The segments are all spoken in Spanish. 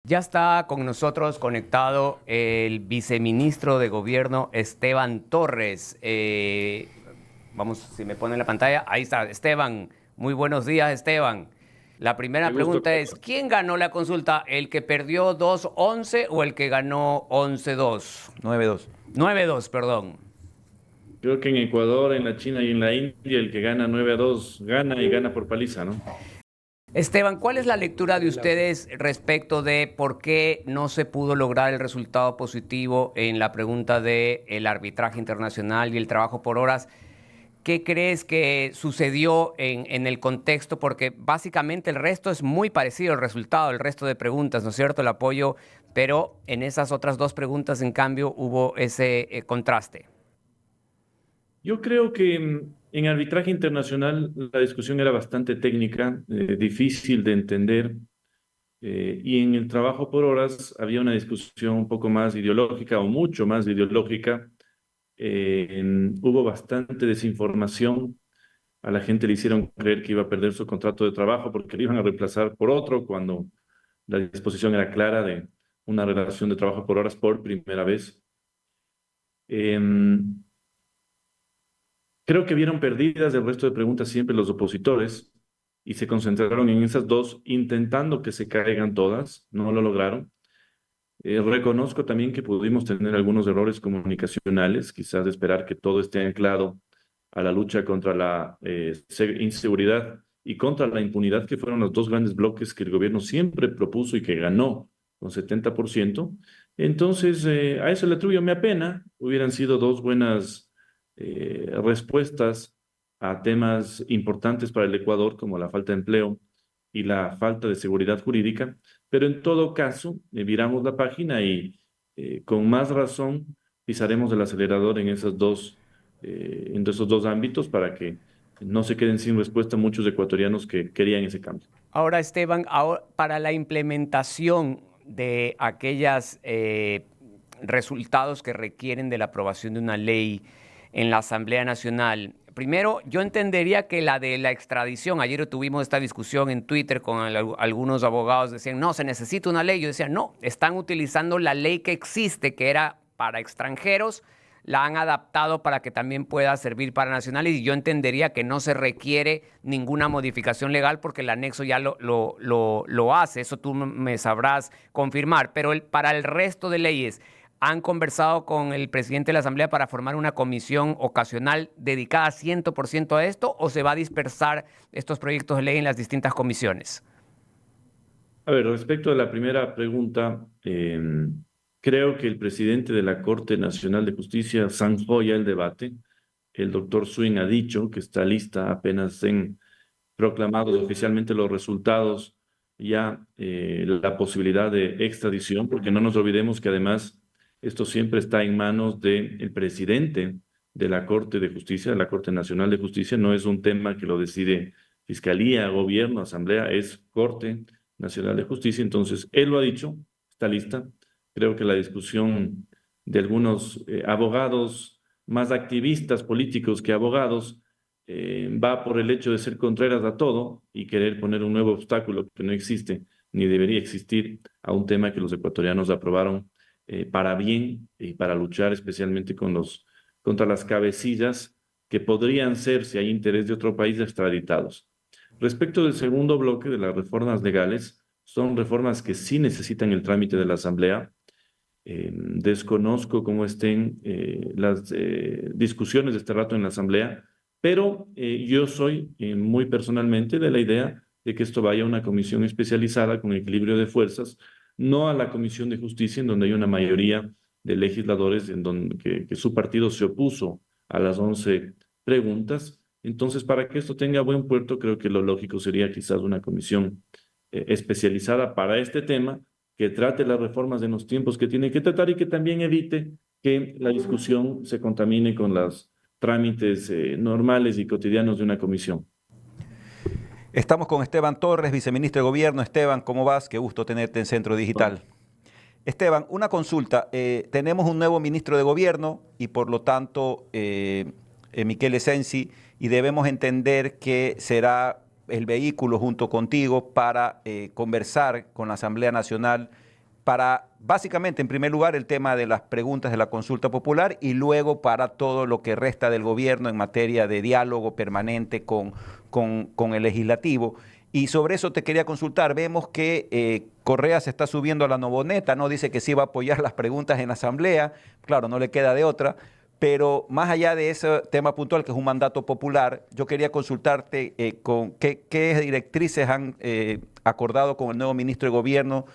Ya está con nosotros conectado el viceministro de Gobierno, Esteban Torres. Vamos, si me pone en la pantalla. Ahí está, Esteban. Muy buenos días, Esteban. La Qué primera gusto, pregunta es, Carlos. ¿quién ganó la consulta? ¿El que perdió 2-11 o el que ganó 11-2? 9-2. 9-2, perdón. Creo que en Ecuador, en la China y en la India, el que gana 9-2 gana y gana por paliza, ¿no? Esteban, ¿cuál es la lectura de ustedes respecto de por qué no se pudo lograr el resultado positivo en la pregunta del arbitraje internacional y el trabajo por horas? ¿Qué crees que sucedió en el contexto? Porque básicamente el resto es muy parecido al resultado, el resto de preguntas, ¿no es cierto? El apoyo, pero en esas otras dos preguntas, en cambio, hubo ese contraste. Yo creo que en arbitraje internacional la discusión era bastante técnica, difícil de entender, y en el trabajo por horas había una discusión un poco más ideológica o mucho más ideológica. Hubo bastante desinformación. A la gente le hicieron creer que iba a perder su contrato de trabajo porque le iban a reemplazar por otro, cuando la disposición era clara de una relación de trabajo por horas por primera vez. Em, Creo que vieron perdidas el resto de preguntas siempre los opositores y se concentraron en esas dos, intentando que se caigan todas. No lo lograron. Reconozco también que pudimos tener algunos errores comunicacionales, quizás de esperar que todo esté anclado a la lucha contra la inseguridad y contra la impunidad, que fueron los dos grandes bloques que el gobierno siempre propuso y que ganó con 70%. Entonces, a eso le atribuyo mi pena. Hubieran sido dos buenas respuestas a temas importantes para el Ecuador, como la falta de empleo y la falta de seguridad jurídica, pero en todo caso, viramos la página y con más razón pisaremos el acelerador en esos dos ámbitos para que no se queden sin respuesta muchos ecuatorianos que querían ese cambio. Ahora, Esteban, para la implementación de aquellos resultados que requieren de la aprobación de una ley en la Asamblea Nacional, primero, yo entendería que la de la extradición, ayer tuvimos esta discusión en Twitter con algunos abogados, decían, no, se necesita una ley. Yo decía, no, están utilizando la ley que existe, que era para extranjeros, la han adaptado para que también pueda servir para nacionales y yo entendería que no se requiere ninguna modificación legal porque el anexo ya lo hace, eso tú me sabrás confirmar, pero para el resto de leyes, ¿han conversado con el presidente de la Asamblea para formar una comisión ocasional dedicada 100% a esto o se va a dispersar estos proyectos de ley en las distintas comisiones? A ver, respecto a la primera pregunta, creo que el presidente de la Corte Nacional de Justicia zanjó ya el debate. El doctor Swing ha dicho que está lista apenas en proclamados oficialmente los resultados, ya la posibilidad de extradición, porque no nos olvidemos que además esto siempre está en manos del presidente de la Corte de Justicia, de la Corte Nacional de Justicia. No es un tema que lo decide Fiscalía, Gobierno, Asamblea, es Corte Nacional de Justicia. Entonces, él lo ha dicho, está lista. Creo que la discusión de algunos abogados, más activistas políticos que abogados, va por el hecho de ser contrarias a todo y querer poner un nuevo obstáculo que no existe ni debería existir a un tema que los ecuatorianos aprobaron para bien y para luchar especialmente contra las cabecillas que podrían ser, si hay interés de otro país, extraditados. Respecto del segundo bloque de las reformas legales, son reformas que sí necesitan el trámite de la Asamblea. Desconozco cómo estén las discusiones de este rato en la Asamblea, pero yo soy muy personalmente de la idea de que esto vaya a una comisión especializada con equilibrio de fuerzas, no a la Comisión de Justicia, en donde hay una mayoría de legisladores que su partido se opuso a las 11 preguntas. Entonces, para que esto tenga buen puerto, creo que lo lógico sería quizás una comisión especializada para este tema que trate las reformas en los tiempos que tiene que tratar y que también evite que la discusión se contamine con los trámites normales y cotidianos de una comisión. Estamos con Esteban Torres, viceministro de Gobierno. Esteban, ¿cómo vas? Qué gusto tenerte en Centro Digital. Esteban, una consulta. Tenemos un nuevo ministro de Gobierno y por lo tanto Miquel Esensi, y debemos entender que será el vehículo junto contigo para conversar con la Asamblea Nacional para, básicamente, en primer lugar, el tema de las preguntas de la consulta popular y luego para todo lo que resta del gobierno en materia de diálogo permanente con el legislativo. Y sobre eso te quería consultar. Vemos que Correa se está subiendo a la novoneta, ¿no? Dice que sí va a apoyar las preguntas en la Asamblea. Claro, no le queda de otra. Pero más allá de ese tema puntual, que es un mandato popular, yo quería consultarte con qué directrices han acordado con el nuevo ministro de Gobierno.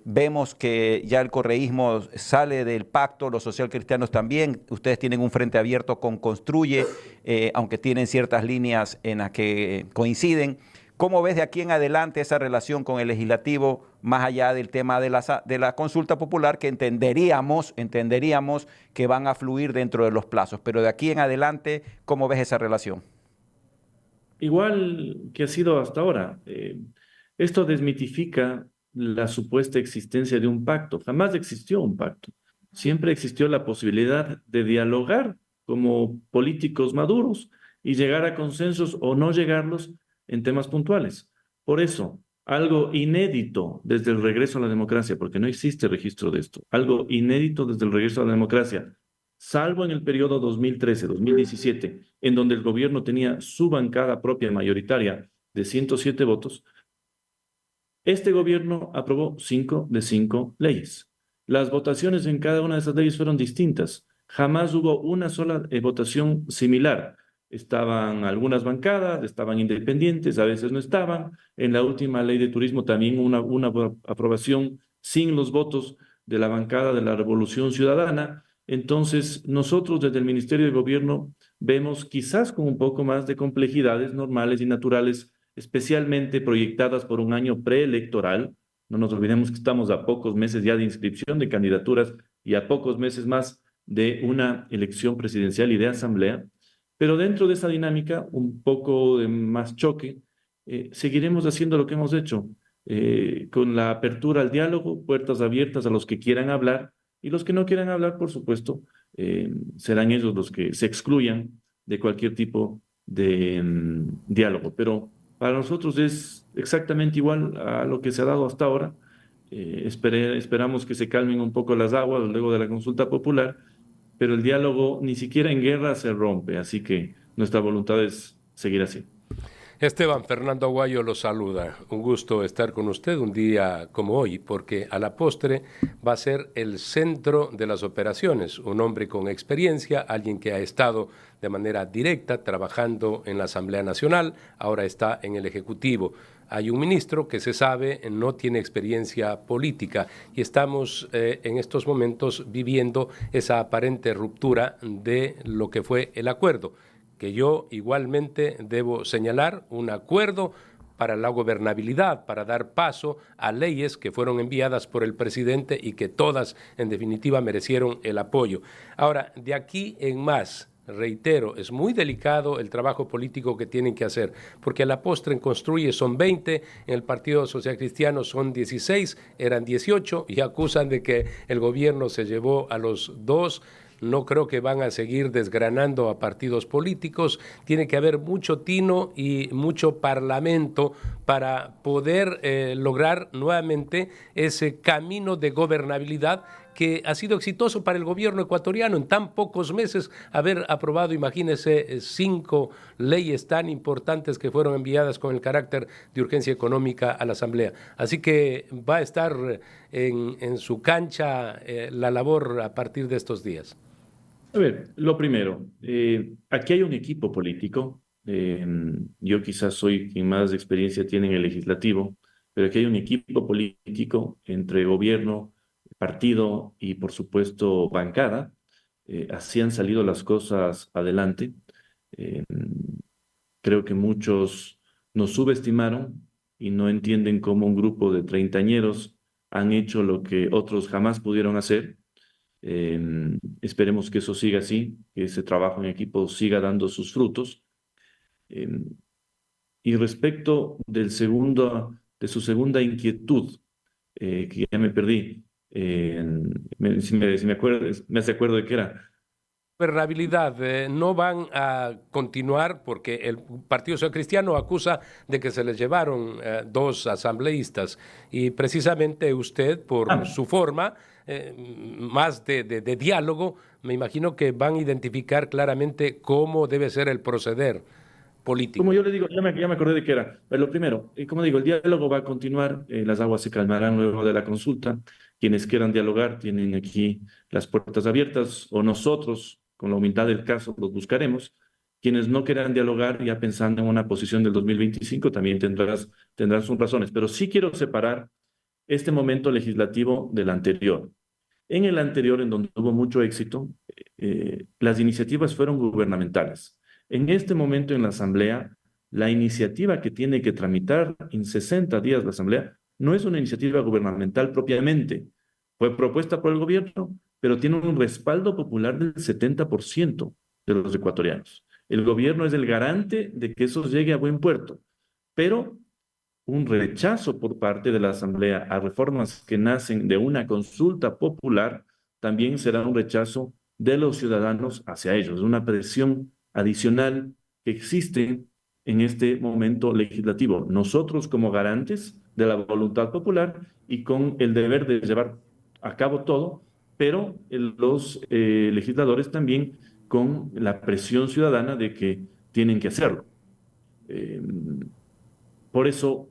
Vemos que ya el correísmo sale del pacto, los socialcristianos también. Ustedes tienen un frente abierto con Construye, aunque tienen ciertas líneas en las que coinciden. ¿Cómo ves de aquí en adelante esa relación con el legislativo, más allá del tema de la consulta popular, que entenderíamos que van a fluir dentro de los plazos? Pero de aquí en adelante, ¿cómo ves esa relación? Igual que ha sido hasta ahora. Esto desmitifica la supuesta existencia de un pacto. Jamás existió un pacto. Siempre existió la posibilidad de dialogar como políticos maduros y llegar a consensos o no llegarlos en temas puntuales. Por eso, algo inédito desde el regreso a la democracia, porque no existe registro de esto, algo inédito desde el regreso a la democracia, salvo en el periodo 2013-2017, en donde el gobierno tenía su bancada propia mayoritaria de 107 votos. Este gobierno aprobó 5 de 5 leyes. Las votaciones en cada una de esas leyes fueron distintas. Jamás hubo una sola votación similar. Estaban algunas bancadas, estaban independientes, a veces no estaban. En la última ley de turismo también una aprobación sin los votos de la bancada de la Revolución Ciudadana. Entonces, nosotros desde el Ministerio de Gobierno vemos quizás con un poco más de complejidades normales y naturales, especialmente proyectadas por un año preelectoral. No nos olvidemos que estamos a pocos meses ya de inscripción de candidaturas y a pocos meses más de una elección presidencial y de asamblea. Pero dentro de esa dinámica, un poco de más choque, seguiremos haciendo lo que hemos hecho, con la apertura al diálogo, puertas abiertas a los que quieran hablar, y los que no quieran hablar, por supuesto, serán ellos los que se excluyan de cualquier tipo de diálogo. Pero para nosotros es exactamente igual a lo que se ha dado hasta ahora. Esperamos que se calmen un poco las aguas luego de la consulta popular, pero el diálogo ni siquiera en guerra se rompe, así que nuestra voluntad es seguir así. Esteban Fernando Aguayo lo saluda. Un gusto estar con usted un día como hoy, porque a la postre va a ser el centro de las operaciones. Un hombre con experiencia, alguien que ha estado de manera directa trabajando en la Asamblea Nacional, ahora está en el Ejecutivo. Hay un ministro que se sabe no tiene experiencia política y estamos en estos momentos viviendo esa aparente ruptura de lo que fue el acuerdo, que yo igualmente debo señalar, un acuerdo para la gobernabilidad, para dar paso a leyes que fueron enviadas por el presidente y que todas, en definitiva, merecieron el apoyo. Ahora, de aquí en más, reitero, es muy delicado el trabajo político que tienen que hacer, porque a la postre en Construye son 20, en el Partido Social Cristiano son 16, eran 18, y acusan de que el gobierno se llevó a los dos. No creo que van a seguir desgranando a partidos políticos. Tiene que haber mucho tino y mucho parlamento para poder lograr nuevamente ese camino de gobernabilidad que ha sido exitoso para el gobierno ecuatoriano en tan pocos meses haber aprobado, imagínense, 5 leyes tan importantes que fueron enviadas con el carácter de urgencia económica a la Asamblea. Así que va a estar en su cancha la labor a partir de estos días. A ver, lo primero, aquí hay un equipo político. Yo quizás soy quien más experiencia tiene en el legislativo, pero aquí hay un equipo político entre gobierno, partido y, por supuesto, bancada. Así han salido las cosas adelante. Eh, Creo que muchos nos subestimaron y no entienden cómo un grupo de treintañeros han hecho lo que otros jamás pudieron hacer. Eh, Esperemos que eso siga así, que ese trabajo en equipo siga dando sus frutos. Eh, y respecto de su segunda inquietud, que ya me perdí, si me acuerdo, me hace acuerdo de qué era. gobernabilidad no van a continuar porque el Partido Social Cristiano acusa de que se les llevaron 2 asambleístas y precisamente usted, por su forma más de diálogo, me imagino que van a identificar claramente cómo debe ser el proceder político. Como yo le digo, ya me acordé de qué era. Pero lo primero, como digo, el diálogo va a continuar, las aguas se calmarán luego de la consulta. Quienes quieran dialogar tienen aquí las puertas abiertas, o nosotros, con la humildad del caso, los buscaremos. Quienes no quieran dialogar, ya pensando en una posición del 2025, también tendrán sus razones. Pero sí quiero separar este momento legislativo del anterior. En el anterior, en donde hubo mucho éxito, las iniciativas fueron gubernamentales. En este momento en la Asamblea, la iniciativa que tiene que tramitar en 60 días la Asamblea no es una iniciativa gubernamental propiamente. Fue propuesta por el gobierno, pero tiene un respaldo popular del 70% de los ecuatorianos. El gobierno es el garante de que eso llegue a buen puerto, pero un rechazo por parte de la Asamblea a reformas que nacen de una consulta popular también será un rechazo de los ciudadanos hacia ellos, una presión adicional que existe en este momento legislativo. Nosotros como garantes de la voluntad popular y con el deber de llevar a cabo todo, pero los legisladores también con la presión ciudadana de que tienen que hacerlo. Por eso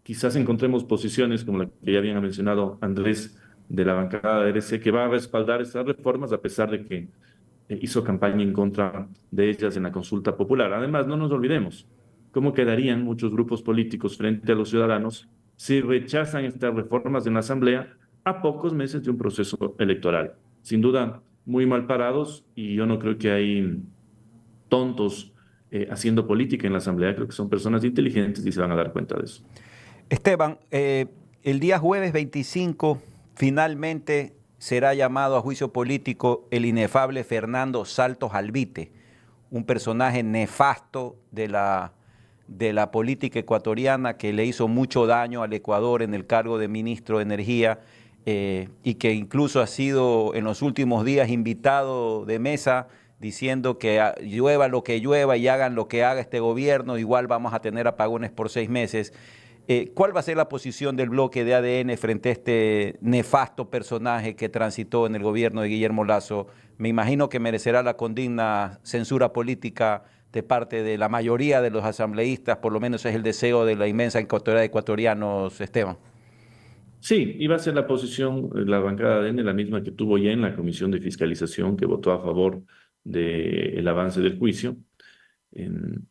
quizás encontremos posiciones como la que ya había mencionado Andrés de la bancada de RC, que va a respaldar estas reformas a pesar de que hizo campaña en contra de ellas en la consulta popular. Además, no nos olvidemos cómo quedarían muchos grupos políticos frente a los ciudadanos si rechazan estas reformas en la Asamblea a pocos meses de un proceso electoral. Sin duda, muy mal parados, y yo no creo que hay tontos haciendo política en la Asamblea. Creo que son personas inteligentes y se van a dar cuenta de eso. Esteban, el día jueves 25 finalmente será llamado a juicio político el inefable Fernando Saltos Alvite, un personaje nefasto de la política ecuatoriana que le hizo mucho daño al Ecuador en el cargo de ministro de Energía y que incluso ha sido en los últimos días invitado de mesa diciendo que llueva lo que llueva y hagan lo que haga este gobierno, igual vamos a tener apagones por 6 meses. ¿Cuál va a ser la posición del bloque de ADN frente a este nefasto personaje que transitó en el gobierno de Guillermo Lasso? Me imagino que merecerá la condigna censura política de parte de la mayoría de los asambleístas, por lo menos es el deseo de la inmensa cantidad de ecuatorianos, Esteban. Sí, iba a ser la posición, la bancada de ADN, la misma que tuvo ya en la Comisión de Fiscalización, que votó a favor del avance del juicio,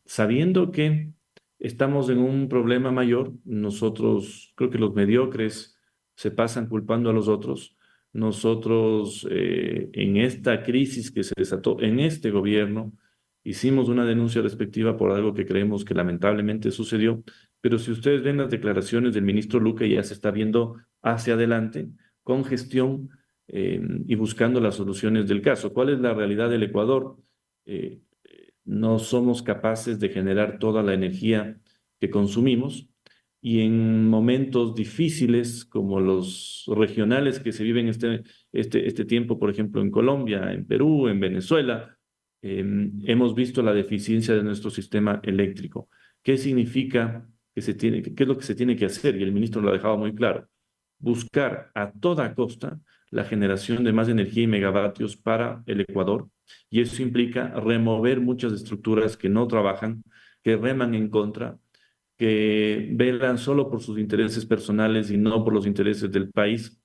sabiendo que estamos en un problema mayor. Nosotros, creo que los mediocres se pasan culpando a los otros. Nosotros, en esta crisis que se desató en este gobierno, hicimos una denuncia respectiva por algo que creemos que lamentablemente sucedió, pero si ustedes ven las declaraciones del ministro Luque, ya se está viendo hacia adelante con gestión y buscando las soluciones del caso. ¿Cuál es la realidad del Ecuador? No somos capaces de generar toda la energía que consumimos, y en momentos difíciles como los regionales que se viven este tiempo, por ejemplo, en Colombia, en Perú, en Venezuela, hemos visto la deficiencia de nuestro sistema eléctrico. ¿Qué significa qué es lo que se tiene que hacer? Y el ministro lo ha dejado muy claro: buscar a toda costa la generación de más energía y megavatios para el Ecuador, y eso implica remover muchas estructuras que no trabajan, que reman en contra, que velan solo por sus intereses personales y no por los intereses del país,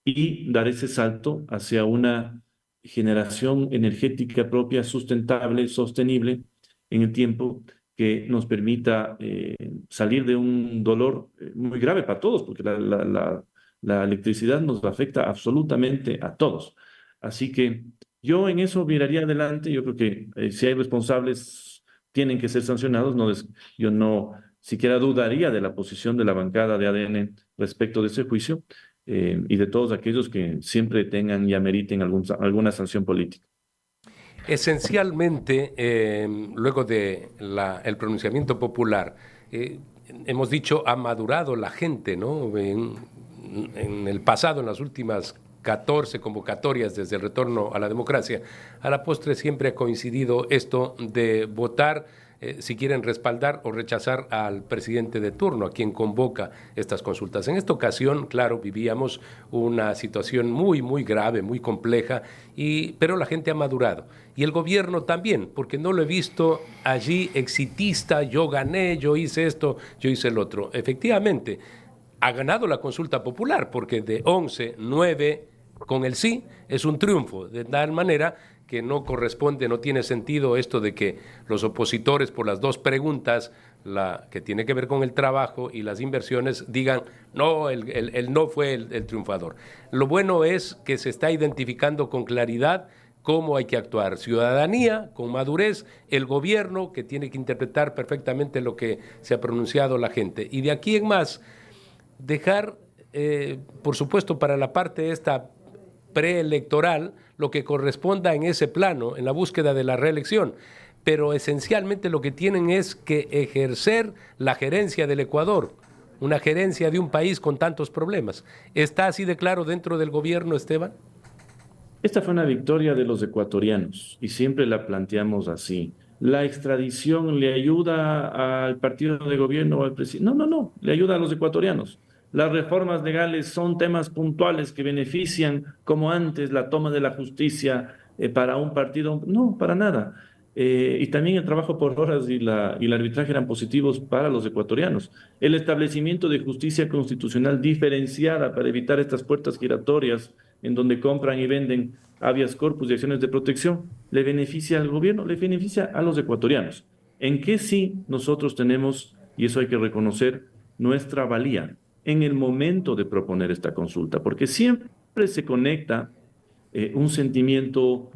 y dar ese salto hacia una generación energética propia, sustentable, sostenible en el tiempo, que nos permita salir de un dolor muy grave para todos, porque la electricidad nos afecta absolutamente a todos. Así que yo en eso miraría adelante. Yo creo que si hay responsables, tienen que ser sancionados. Yo no siquiera dudaría de la posición de la bancada de ADN respecto de ese juicio, y de todos aquellos que siempre tengan y ameriten alguna sanción política. Esencialmente, luego de el pronunciamiento popular, hemos dicho, ha madurado la gente, ¿no? En el pasado, en las últimas 14 convocatorias desde el retorno a la democracia, a la postre siempre ha coincidido esto de votar si quieren respaldar o rechazar al presidente de turno, a quien convoca estas consultas. En esta ocasión, claro, vivíamos una situación muy, muy grave, muy compleja, pero la gente ha madurado. Y el gobierno también, porque no lo he visto allí exitista, yo gané, yo hice esto, yo hice el otro. Efectivamente, ha ganado la consulta popular, porque de 11, 9 con el sí es un triunfo, de tal manera que no corresponde, no tiene sentido esto de que los opositores por las dos preguntas, la que tiene que ver con el trabajo y las inversiones, digan, no, el no fue el triunfador. Lo bueno es que se está identificando con claridad cómo hay que actuar. Ciudadanía, con madurez, el gobierno, que tiene que interpretar perfectamente lo que se ha pronunciado la gente. Y de aquí en más, dejar, por supuesto, para la parte esta preelectoral, lo que corresponda en ese plano, en la búsqueda de la reelección. Pero esencialmente lo que tienen es que ejercer la gerencia del Ecuador, una gerencia de un país con tantos problemas. ¿Está así de claro dentro del gobierno, Esteban? Esta fue una victoria de los ecuatorianos y siempre la planteamos así. ¿La extradición le ayuda al partido de gobierno o al presidente? No, le ayuda a los ecuatorianos. Las reformas legales son temas puntuales que benefician, como antes, la toma de la justicia para un partido. No, para nada. Y también el trabajo por horas y el arbitraje eran positivos para los ecuatorianos. El establecimiento de justicia constitucional diferenciada para evitar estas puertas giratorias en donde compran y venden habeas corpus y acciones de protección, le beneficia al gobierno, le beneficia a los ecuatorianos. ¿En qué sí nosotros tenemos, y eso hay que reconocer, nuestra valía en el momento de proponer esta consulta? Porque siempre se conecta un sentimiento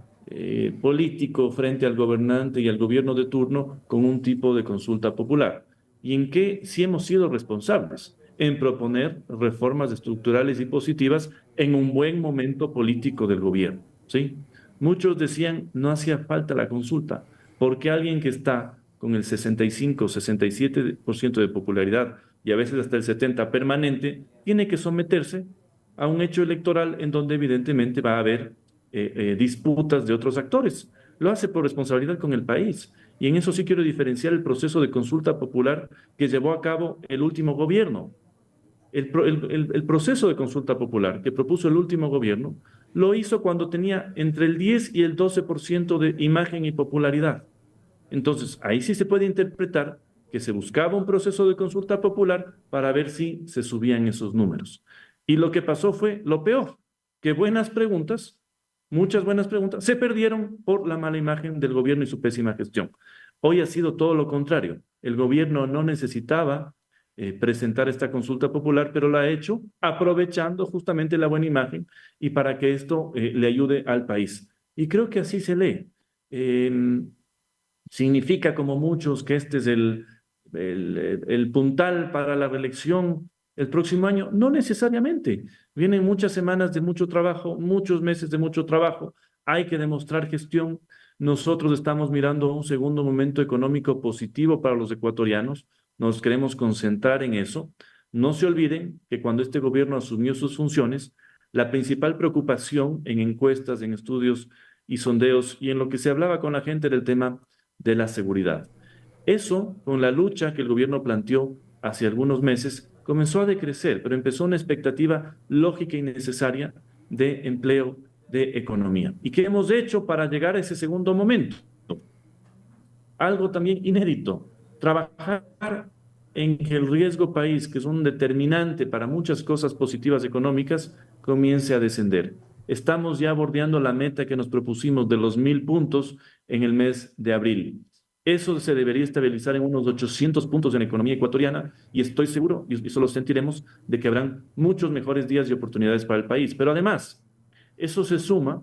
político frente al gobernante y al gobierno de turno con un tipo de consulta popular. ¿Y en qué sí hemos sido responsables? En proponer reformas estructurales y positivas en un buen momento político del gobierno, ¿sí? Muchos decían, no hacía falta la consulta, porque alguien que está con el 65, 67% de popularidad y a veces hasta el 70% permanente, tiene que someterse a un hecho electoral en donde evidentemente va a haber disputas de otros actores. Lo hace por responsabilidad con el país. Y en eso sí quiero diferenciar el proceso de consulta popular que llevó a cabo el último gobierno. El proceso de consulta popular que propuso el último gobierno lo hizo cuando tenía entre el 10 y el 12% de imagen y popularidad. Entonces, ahí sí se puede interpretar que se buscaba un proceso de consulta popular para ver si se subían esos números. Y lo que pasó fue lo peor, que buenas preguntas, muchas buenas preguntas, se perdieron por la mala imagen del gobierno y su pésima gestión. Hoy ha sido todo lo contrario. El gobierno no necesitaba presentar esta consulta popular, pero la ha hecho aprovechando justamente la buena imagen y para que esto le ayude al país. Y creo que así se lee. Significa, como muchos, que este es el puntal para la reelección el próximo año. No necesariamente. Vienen muchas semanas de mucho trabajo, muchos meses de mucho trabajo. Hay que demostrar gestión. Nosotros estamos mirando un segundo momento económico positivo para los ecuatorianos. Nos queremos concentrar en eso. No se olviden que cuando este gobierno asumió sus funciones, la principal preocupación en encuestas, en estudios y sondeos y en lo que se hablaba con la gente era el tema de la seguridad. Eso, con la lucha que el gobierno planteó hace algunos meses, comenzó a decrecer, pero empezó una expectativa lógica y necesaria de empleo, de economía. ¿Y qué hemos hecho para llegar a ese segundo momento? Algo también inédito, trabajar en que el riesgo país, que es un determinante para muchas cosas positivas económicas, comience a descender. Estamos ya bordeando la meta que nos propusimos de los 1.000 puntos en el mes de abril. Eso se debería estabilizar en unos 800 puntos en la economía ecuatoriana y estoy seguro, y eso lo sentiremos, de que habrán muchos mejores días y oportunidades para el país. Pero además, eso se suma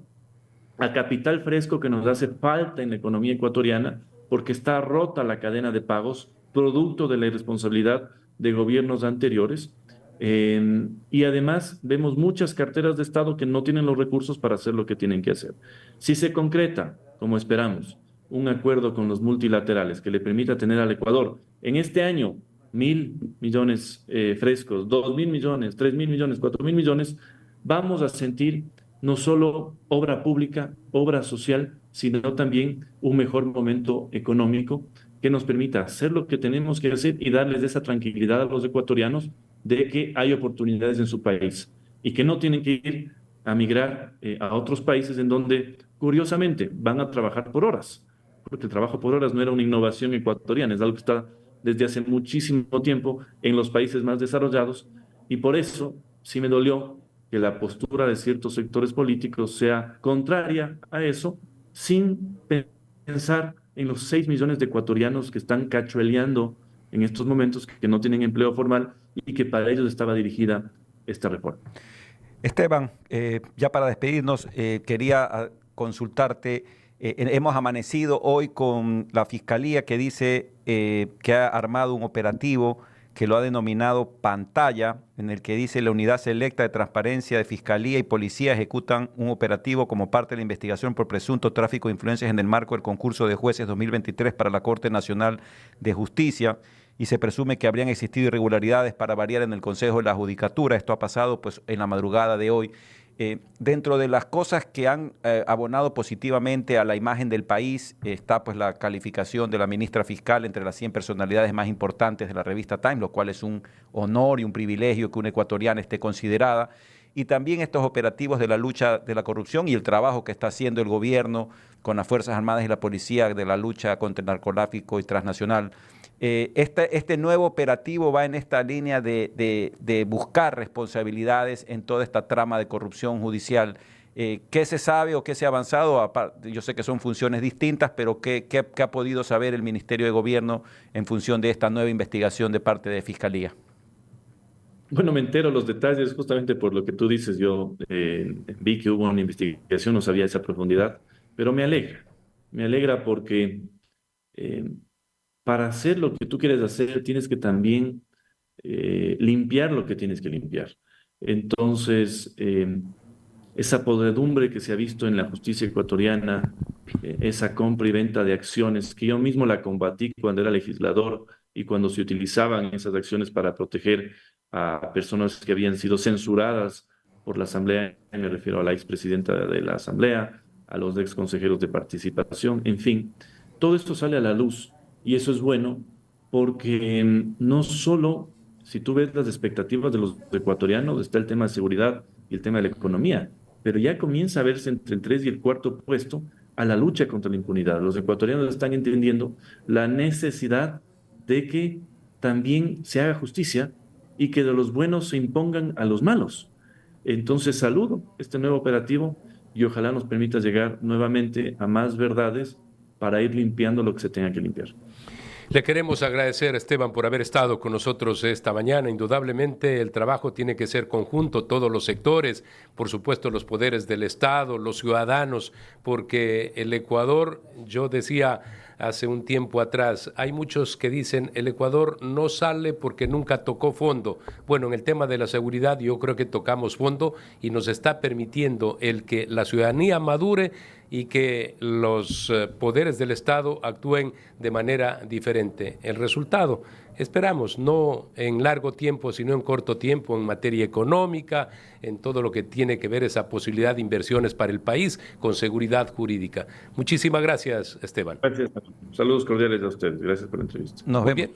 a capital fresco que nos hace falta en la economía ecuatoriana porque está rota la cadena de pagos, producto de la irresponsabilidad de gobiernos anteriores. Y además vemos muchas carteras de Estado que no tienen los recursos para hacer lo que tienen que hacer. Si se concreta, como esperamos, un acuerdo con los multilaterales que le permita tener al Ecuador en este año 1.000 millones frescos, 2.000 millones, 3.000 millones, 4.000 millones, vamos a sentir no solo obra pública, obra social, sino también un mejor momento económico que nos permita hacer lo que tenemos que hacer y darles esa tranquilidad a los ecuatorianos de que hay oportunidades en su país y que no tienen que ir a migrar a otros países en donde, curiosamente, van a trabajar por horas, porque el trabajo por horas no era una innovación ecuatoriana, es algo que está desde hace muchísimo tiempo en los países más desarrollados, y por eso sí me dolió que la postura de ciertos sectores políticos sea contraria a eso, sin pensar en los 6 millones de ecuatorianos que están cachueleando en estos momentos, que no tienen empleo formal y que para ellos estaba dirigida esta reforma. Esteban, ya para despedirnos, quería consultarte. Hemos amanecido hoy con la Fiscalía que dice que ha armado un operativo que lo ha denominado Pantalla, en el que dice la Unidad Selecta de Transparencia de Fiscalía y Policía ejecutan un operativo como parte de la investigación por presunto tráfico de influencias en el marco del concurso de jueces 2023 para la Corte Nacional de Justicia, y se presume que habrían existido irregularidades para variar en el Consejo de la Judicatura. Esto ha pasado pues en la madrugada de hoy. Dentro de las cosas que han abonado positivamente a la imagen del país está pues la calificación de la ministra fiscal entre las 100 personalidades más importantes de la revista Time, lo cual es un honor y un privilegio que una ecuatoriana esté considerada. Y también estos operativos de la lucha de la corrupción y el trabajo que está haciendo el gobierno con las Fuerzas Armadas y la Policía de la lucha contra el narcotráfico y transnacional. Este nuevo operativo va en esta línea de buscar responsabilidades en toda esta trama de corrupción judicial. ¿Qué se sabe o qué se ha avanzado? Yo sé que son funciones distintas, pero ¿qué ha podido saber el Ministerio de Gobierno en función de esta nueva investigación de parte de Fiscalía? Bueno, me entero los detalles justamente por lo que tú dices. Yo vi que hubo una investigación, no sabía esa profundidad, pero me alegra. Me alegra porque para hacer lo que tú quieres hacer, tienes que también limpiar lo que tienes que limpiar. Entonces, esa podredumbre que se ha visto en la justicia ecuatoriana, esa compra y venta de acciones, que yo mismo la combatí cuando era legislador y cuando se utilizaban esas acciones para proteger a personas que habían sido censuradas por la Asamblea, me refiero a la expresidenta de la Asamblea, a los ex consejeros de participación, en fin, todo esto sale a la luz. Y eso es bueno porque no solo, si tú ves las expectativas de los ecuatorianos, está el tema de seguridad y el tema de la economía, pero ya comienza a verse entre el 3 y el 4 puesto a la lucha contra la impunidad. Los ecuatorianos están entendiendo la necesidad de que también se haga justicia y que de los buenos se impongan a los malos. Entonces saludo este nuevo operativo y ojalá nos permita llegar nuevamente a más verdades para ir limpiando lo que se tenga que limpiar. Le queremos agradecer, Esteban, por haber estado con nosotros esta mañana. Indudablemente el trabajo tiene que ser conjunto, todos los sectores, por supuesto los poderes del Estado, los ciudadanos, porque el Ecuador, yo decía hace un tiempo atrás, hay muchos que dicen el Ecuador no sale porque nunca tocó fondo. Bueno, en el tema de la seguridad yo creo que tocamos fondo y nos está permitiendo el que la ciudadanía madure y que los poderes del Estado actúen de manera diferente. El resultado, esperamos, no en largo tiempo, sino en corto tiempo, en materia económica, en todo lo que tiene que ver esa posibilidad de inversiones para el país con seguridad jurídica. Muchísimas gracias, Esteban. Gracias. Saludos cordiales a ustedes. Gracias por la entrevista. Nos vemos. Bien.